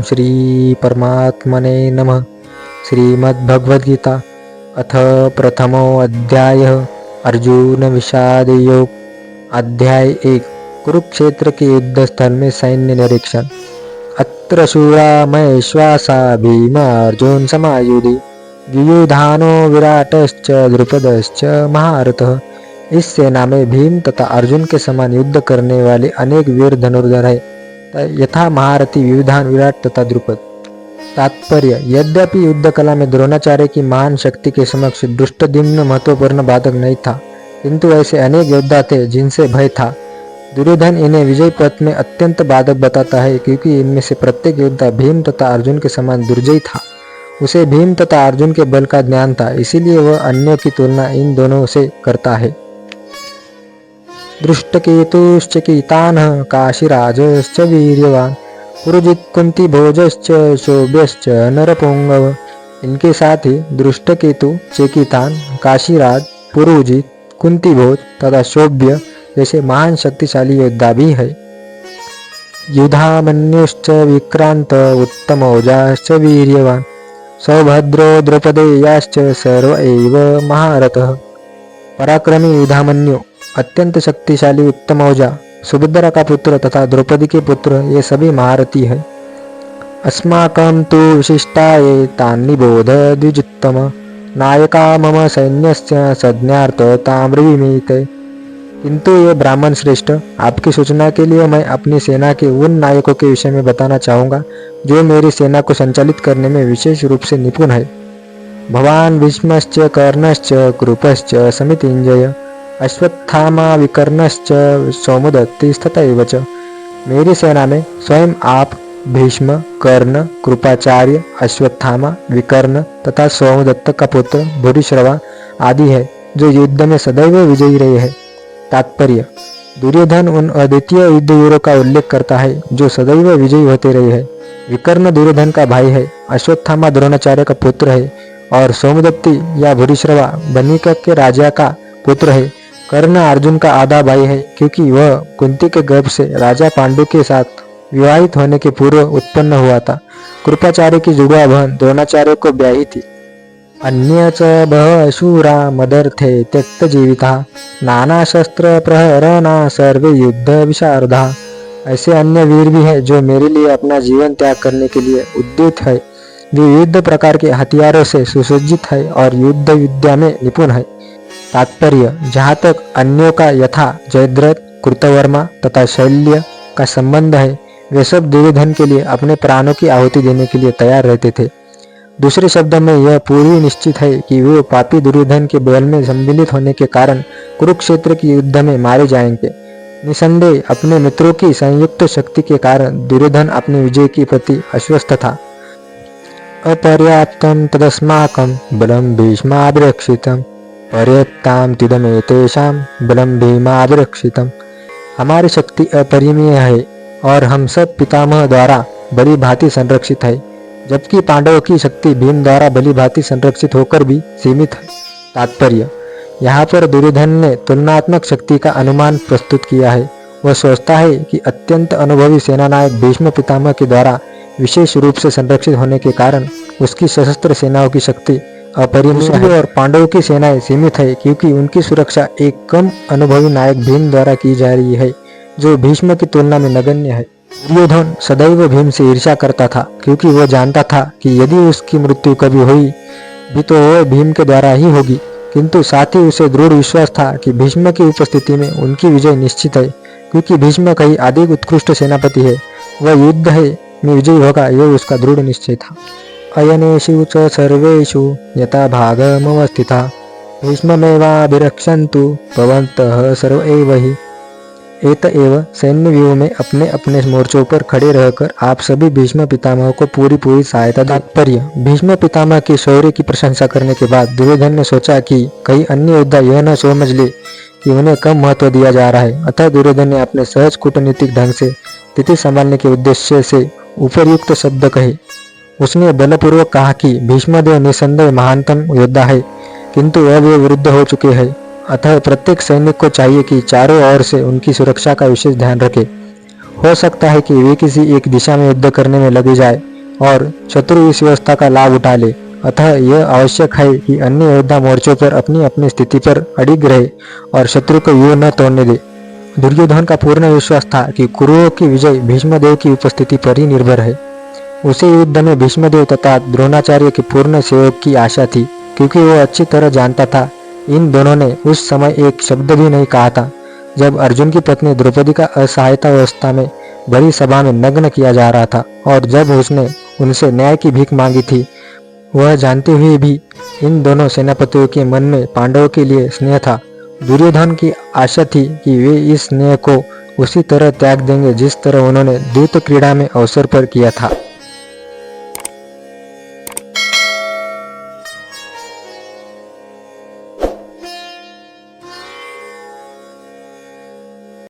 श्री परमात्मने नमः। श्रीमद्भगवद्गीता अथ प्रथमो अध्यायः अर्जुन विषाद योग। अध्याय 1 कुरुक्षेत्र के युद्ध स्थल में सैन्य निरीक्षण। अत्र शूरा महेश्वासा भीम अर्जुन समायुधि युयुधानो विराटश्च द्रुपदश्च महारथः। इस सेना में भीम तथा अर्जुन के समान युद्ध करने वाले अनेक वीर धनुर्धर है, यथा महारथी युयुधान, विराट तथा द्रुपद। तात्पर्य: यद्यपि युद्ध कला में द्रोणाचार्य की महान शक्ति के समक्ष दुष्टद्युम्न महत्वपूर्ण बाधक नहीं था, किंतु ऐसे अनेक योद्धा थे जिनसे भय था। दुर्योधन इन्हें विजय पथ में अत्यंत बाधक बताता है, क्योंकि इनमें से प्रत्येक योद्धा भीम तथा अर्जुन के समान दुर्जयी था। उसे भीम तथा अर्जुन के बल का ज्ञान था, इसीलिए वह अन्यों की तुलना इन दोनों से करता है। दृष्टकेतुश्च कीतानः काशीराजश्च वीर्यवान पुरुजित कुंती भोजश्च शोभ्यश्च नरपुंगव। इनके साथ ही दृष्टकेतु, चेकितान, काशीराज, पुरुजित, कुंती भोज तथा शोभ्य जैसे महान शक्तिशाली योद्धा भी है। युधामन्युश्च विक्रांत उत्तमौजाश्च वीर्यवान सौभद्रो द्रौपदेयाश्च सर्व एव महारथः। पराक्रमी युधामन्यु, अत्यंत शक्तिशाली उत्तमौजा, सुभद्रा का पुत्र तथा द्रौपदी के पुत्र, ये सभी महारथी है। अस्माकं तु विशिष्टाये तान्निबोध द्विजोत्तम नायका मम सैन्यस्य संज्ञार्थ ताम्रविमीते। किंतु ये ब्राह्मण श्रेष्ठ, आपकी सूचना के लिए मैं अपनी सेना के उन नायकों के विषय में बताना चाहूँगा जो मेरी सेना को संचालित करने में विशेष रूप से निपुण है। भवान भीष्मश्च कर्णश्च कृपश्च समितिंजय अश्वत्थामा विकर्णश्च सौमदत्तिस्तथैव च। मेरी सेना में स्वयं आप, भीष्म, कर्ण, कृपाचार्य, अश्वत्थामा, विकर्ण तथा सौमदत्त का पुत्र भूरिश्रवा आदि है, जो युद्ध में सदैव विजयी रहे हैं। तात्पर्य: दुर्योधन उन अद्वितीय युद्धवीरों का उल्लेख करता है जो सदैव विजयी होते रहे हैं। विकर्ण दुर्योधन का भाई है, अश्वत्थामा द्रोणाचार्य का पुत्र है और सौमदत्ती या भूरिश्रवा बनिक के राजा का पुत्र है। कर्ण अर्जुन का आधा भाई है, क्योंकि वह कुंती के गर्भ से राजा पांडु के साथ विवाहित होने के पूर्व उत्पन्न हुआ था। कृपाचार्य की जुड़वा बहन द्रोणाचार्य को ब्याही थी। अन्य च बहवः शूरा मदर्थे त्यक्त जीविता नाना शस्त्र प्रहरणा सर्वे युद्ध विशारदा। ऐसे अन्य वीर भी हैं जो मेरे लिए अपना जीवन त्याग करने के लिए उद्युत है। वे युद्ध प्रकार के हथियारों से सुसज्जित है और युद्ध विद्या में निपुण है। तात्पर्य: जहाँ तक अन्यों का यथा जयद्रथ, कृतवर्मा तथा शल्य का संबंध है, वे सब दुर्योधन के लिए अपने प्राणों की आहुति देने के लिए तैयार रहते थे। दूसरे शब्दों में यह पूरी निश्चित है कि वे पापी दुर्योधन के बल में सम्मिलित होने के कारण कुरुक्षेत्र की युद्ध में मारे जाएंगे। निसंदेह अपने मित्रों की संयुक्त शक्ति के कारण दुर्योधन अपने विजय के प्रति आश्वस्त था। अपर्याप्तं तदस्माकं बलं भीष्माभिरक्षितं पर्याप्तां तिदमेतेषां बलं भीमाभिरक्षितं। हमारी शक्ति अपरिमेय है और हम सब पितामह द्वारा भली भांति संरक्षित है, जबकि पांडवों की शक्ति भीम द्वारा भली भांति संरक्षित होकर भी सीमित है। तात्पर्य: यहाँ पर दुर्योधन ने तुलनात्मक शक्ति का अनुमान प्रस्तुत किया है। वह सोचता है कि अत्यंत अनुभवी सेनानायक भीष्म पितामह के द्वारा विशेष रूप से संरक्षित होने के कारण उसकी सशस्त्र सेनाओं की शक्ति अपरिमेय है और पांडवों की सेनाएं सीमित है, क्योंकि उनकी सुरक्षा एक कम अनुभवी नायक भीम द्वारा की जा रही है, जो भीष्म की तुलना में नगण्य है। दुर्योधन सदैव भीम से ईर्ष्या करता था, क्योंकि वह जानता था कि यदि उसकी मृत्यु कभी हुई भी तो वह भीम के द्वारा ही होगी, किंतु साथ ही उसे दृढ़ विश्वास था कि भीष्म की उपस्थिति में उनकी विजय निश्चित है, क्योंकि भीष्म कहीं अधिक उत्कृष्ट सेनापति है। वह युद्ध है में विजयी होगा, यह उसका दृढ़ निश्चय था। अयनेषु च सर्वेषु यथा भागमवस्थिता भीष्ममेवाभिरक्षन्तु भवन्तः सर्व एव हि। एतएव सैन्य व्यूह में अपने अपने मोर्चों पर खड़े रहकर आप सभी भीष्म पितामह को पूरी सहायता। तात्पर्य: भीष्म पितामह के शौर्य की प्रशंसा करने के बाद दुर्योधन ने सोचा कि कई अन्य योद्धा यह न समझ ले कि उन्हें कम महत्व दिया जा रहा है। अतः दुर्योधन ने अपने सहज कूटनीतिक ढंग से स्थिति संभालने के उद्देश्य से उपरयुक्त शब्द कहे। उसने बलपूर्वक कहा कि भीष्मदेव निसंदेह महानतम योद्धा है, किंतु अब वे वृद्ध हो चुके हैं। अतः प्रत्येक सैनिक को चाहिए कि चारों ओर से उनकी सुरक्षा का विशेष ध्यान रखे। हो सकता है कि वे किसी एक दिशा में युद्ध करने में लगे जाए, और शत्रु इस व्यवस्था का लाभ उठा ले। अतः यह आवश्यक है कि अन्य योद्धा मोर्चों पर अपनी अपनी स्थिति पर अडिग रहे और शत्रु को युद्ध न तोड़ने दे। दुर्योधन का पूर्ण विश्वास था कि कुरुओं की विजय भीष्मदेव की उपस्थिति पर ही निर्भर है। उसे युद्ध में भीष्मदेव तथा द्रोणाचार्य के पूर्ण सहयोग की आशा थी, क्योंकि वो अच्छी तरह जानता था इन दोनों ने उस समय एक शब्द भी नहीं कहा था जब अर्जुन की पत्नी द्रौपदी का असहायता अवस्था में बड़ी सभा में नग्न किया जा रहा था और जब उसने उनसे न्याय की भीख मांगी थी। वह जानते हुए भी इन दोनों सेनापतियों के मन में पांडवों के लिए स्नेह था। दुर्योधन की आशा थी कि वे इस स्नेह को उसी तरह त्याग देंगे जिस तरह उन्होंने द्यूत क्रीड़ा में अवसर पर किया था।